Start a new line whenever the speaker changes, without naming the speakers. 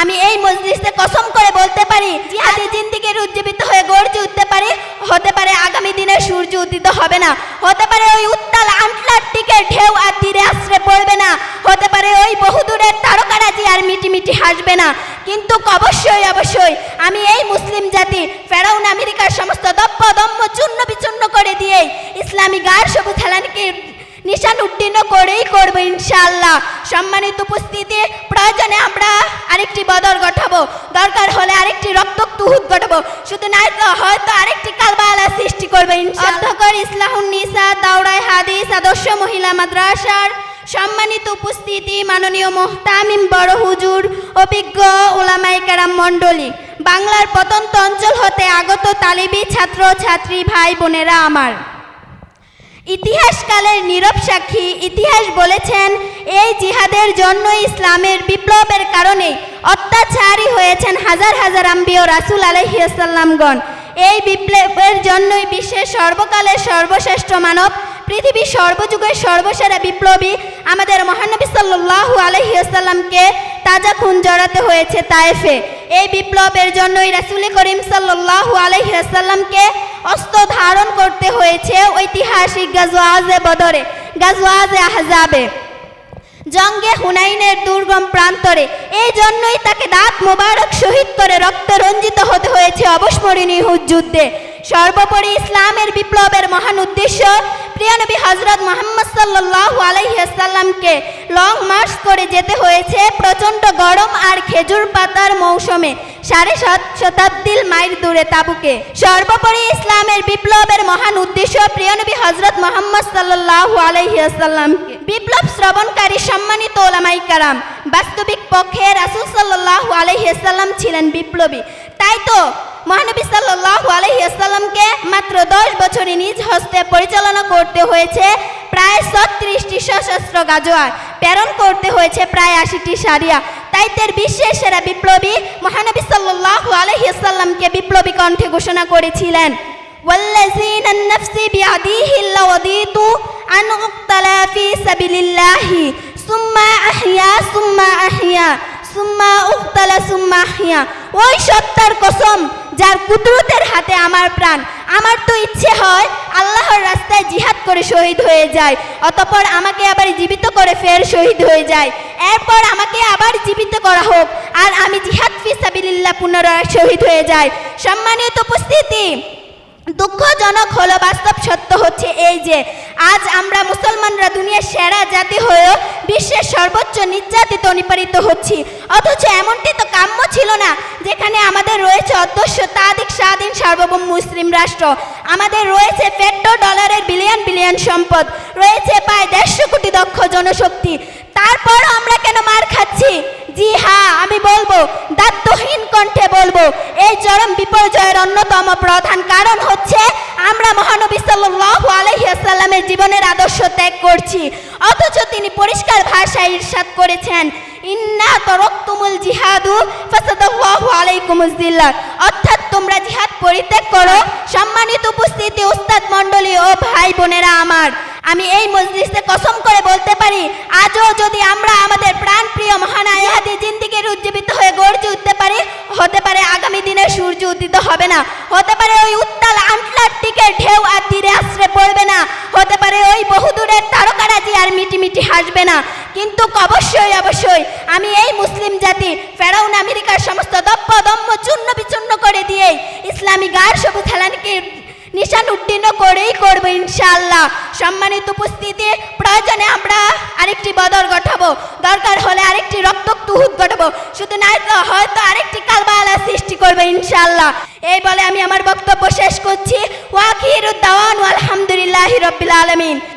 আমি এই মজলিসে কসম করে বলতে পারি, জিহাদি জিন্দেগির উজ্জীবিত হয়ে গর্জে উঠতে পারে। হতে পারে আগামী দিনে সূর্য উদিত হবে না, হতে পারে ওই উত্তাল আটলান্টিকের ঢেউ আর তীরে আশ্রে পড়বে না, হতে পারে ওই বহুদূরের তারকারাজি আর মিটিমিটি হাসবে না, কিন্তু অবশ্যই অবশ্যই আমি এই মুসলিম জাতি ফেরাউন আমেরিকার সমস্ত দপ্প দম্ম চূর্ণ বিচূর্ণ করে দিয়ে ইসলামী গায়ের সবুজ হেলানিকে নিশান উদ্দীর্ণ করেই করবো ইনশাআল্লাহ। সম্মানিত উপস্থিতি, প্রয়োজনে আমরা আরেকটি বদর ঘটাবো, দরকার হলে আরেকটি রক্তাক্ত উহুদ ঘটাবো, শুধু নাই তো হয়তো আরেকটি কারবালা সৃষ্টি করবে ইনশাআল্লাহ। অধ্যক্ষ ইসলাহুন্নিসা দাওরায়ে হাদিস আদর্শ মহিলা মাদ্রাসার সম্মানিত উপস্থিতি, মাননীয় মুহতামিম বড় হুজুর, অভিজ্ঞ ওলামায়ে কেরাম মণ্ডলী, বাংলার প্রত্যন্ত অঞ্চল হতে আগত তালিবি ছাত্র ছাত্রী ভাই বোনেরা আমার, ইতিহাসকালের নীরব সাক্ষী ইতিহাস বলেছেন, এই জিহাদের জন্য ইসলামের বিপ্লবের কারণে অত্যাচারী হয়েছেন হাজার হাজার আম্বিয়া ও রাসূল আলাইহিস সালামগণ। এই বিপ্লবের জন্যই বিশ্বের সর্বকালের সর্বশ্রেষ্ঠ মানব, পৃথিবীর সর্বযুগের সর্বসেরা বিপ্লবী আমাদের মহানবী সাল্লাল্লাহু আলাইহি ওয়াসাল্লামকে তাজা খুন জড়াতে হয়েছে তায়েফে। এই বিপ্লবের জন্যই রাসূল করিম সাল্লাল্লাহু আলাইহি ওয়াসাল্লামকে অস্ত্র ধারণ করতে হয়েছে ঐতিহাসিক গাজওয়ায়ে বদরে, গাজওয়ায়ে আহজাবে, জঙ্গে হুনাইনের দুর্গম প্রান্তরে। এই জন্যই তাকে দাঁত মোবারক শহীদ করে রক্তে রঞ্জিত হতে হয়েছে অবস্মরণীয় উহুদ যুদ্ধে। সর্বোপরি ইসলামের বিপ্লবের মহান উদ্দেশ্য প্রিয় নবী হযরত মুহাম্মদ সাল্লাল্লাহু আলাইহি ওয়াসাল্লামকে লং মার্চ করে যেতে হয়েছে প্রচণ্ড গরম আর খেজুর পাতার মৌসুমে 7.5 শতাব্দীর মাইল দূরে তাবুকে। সর্বোপরি ইসলামের বিপ্লবের মহান উদ্দেশ্য প্রিয় নবী হযরত মুহাম্মদ সাল্লাল্লাহু আলাইহি ওয়াসাল্লামকে বিপ্লব শ্রবণকারী সম্মানিত ওলামায়ে কেরাম, বাস্তবিক পক্ষে রাসূল সাল্লাল্লাহু আলাইহি ওয়াসাল্লাম ছিলেন বিপ্লবী। তাই তো মহানবী সাল্লাল্লাহু আলাইহি ওয়াসাল্লামকে মাত্র 10 বছরে নিজ হস্তে পরিচালনা করতে হয়েছে প্রায় 36টি সশস্ত্র গাজওয়ার, প্রেরণ করতে হয়েছে প্রায় 80টি সারিয়া। তাই তের বিশ্বের সেরা বিপ্লবী মহানবী সাল্লাল্লাহু আলাইহি ওয়াসাল্লামকে বিপ্লবী কণ্ঠে ঘোষণা করেছিলেন, ওয়াল্লাযীনা নাফসি বিয়াদিহি লাওয়াদিতু আন উক্তালা ফি সাবিলিল্লাহি সুম্মা আহইয়া সুম্মা উক্তালা সুম্মা আহইয়া। ওই সত্তার কসম যার কুদরতের হাতে আমার প্রাণ, আমার তো ইচ্ছে হয় আল্লাহর রাস্তায় জিহাদ করে শহীদ হয়ে যায়, অতঃপর আমাকে আবার জীবিত করে ফের শহীদ হয়ে যায়, এরপর আমাকে আবার জীবিত করা হোক আর আমি জিহাদ ফি সাবিলিল্লাহ পুনরায় শহীদ হয়ে যাই। সম্মানিত উপস্থিতি, দুঃখজনক হলো বাস্তব সত্য হচ্ছে এই যে আজ আমরা মুসলমানরা দুনিয়ার সেরা জাতি হয়েও বিশ্বের সর্বোচ্চ নির্যাতিত নিপীড়িত হচ্ছি। অথচ এমনটি তো কাম্য ছিল না, যেখানে আমাদের রয়েছে অধ্যক্ষতাধিক স্বাধীন সার্বভৌম মুসলিম রাষ্ট্র, আমাদের রয়েছে পেট্রো ডলারের বিলিয়ন বিলিয়ন সম্পদ, রয়েছে প্রায় 150 কোটি দক্ষ জনশক্তি, তারপর আমরা কেন মার খাচ্ছি? জি হ্যাঁ, আমি বলবো, দায়িত্বহীন কণ্ঠে বলবো, এই চরম বিপর্যয়ের অন্যতম প্রধান কারণ হচ্ছে আমরা মহানবী সাল্লাল্লাহু আলাইহি ওয়াসাল্লামের জীবনের আদর্শ ত্যাগ করছি। অথচ তিনি পরিষ্কার ভাষায় ইরশাদ করেছেন, ইন্না তারাকতুমুল জিহাদু ফাসাদাল্লাহু আলাইকুমুজ জিল্লাহ, অর্থাৎ তোমরা জিহাদ পরিত্যাগ করো। সম্মানিত উপস্থিতি, উস্তাদ মণ্ডলী ও ভাই বোনেরা আমার, আমি এই মজলিসে কসম করে বলতে পারি, আজও যদি আমরা আমাদের প্রাণপ্রিয় মহান জিহাদি জিন্দেগির উজ্জীবিত হয়ে গর্জে উঠতে পারি, হতে পারে আগামী দিনে সূর্য উদিত হবে না, হতে পারে ওই উত্তাল আটলান্টিকের ঢেউ আর তীরে আশ্রে পড়বে না, হতে পারে ওই বহুদূরের তারকারাজি আর মিটিমিটি হাসবে না, কিন্তু অবশ্যই অবশ্যই আমি এই মুসলিম জাতি ফেরাউন আমেরিকার সমস্ত দপ্প দম্ম চূর্ণ বিচূর্ণ করে দিয়ে ইসলামী গায়ের সবুজ হেলানিকে নিশান উদ্দীর্ণ করেই করবো ইনশাআল্লাহ। সম্মানিত উপস্থিতি, প্রয়োজনে আমরা আরেকটি বদর ঘটাবো, দরকার হলে আরেকটি রক্তাক্ত উহুদ ঘটাবো, শুধু নাই তো হয়তো আরেকটি কারবালা সৃষ্টি করবে ইনশাআল্লাহ। এই বলে আমি আমার বক্তব্য শেষ করছি। ওয়া আখিরু দাওয়ানা আলহামদুলিল্লাহি রাব্বিল আলামিন।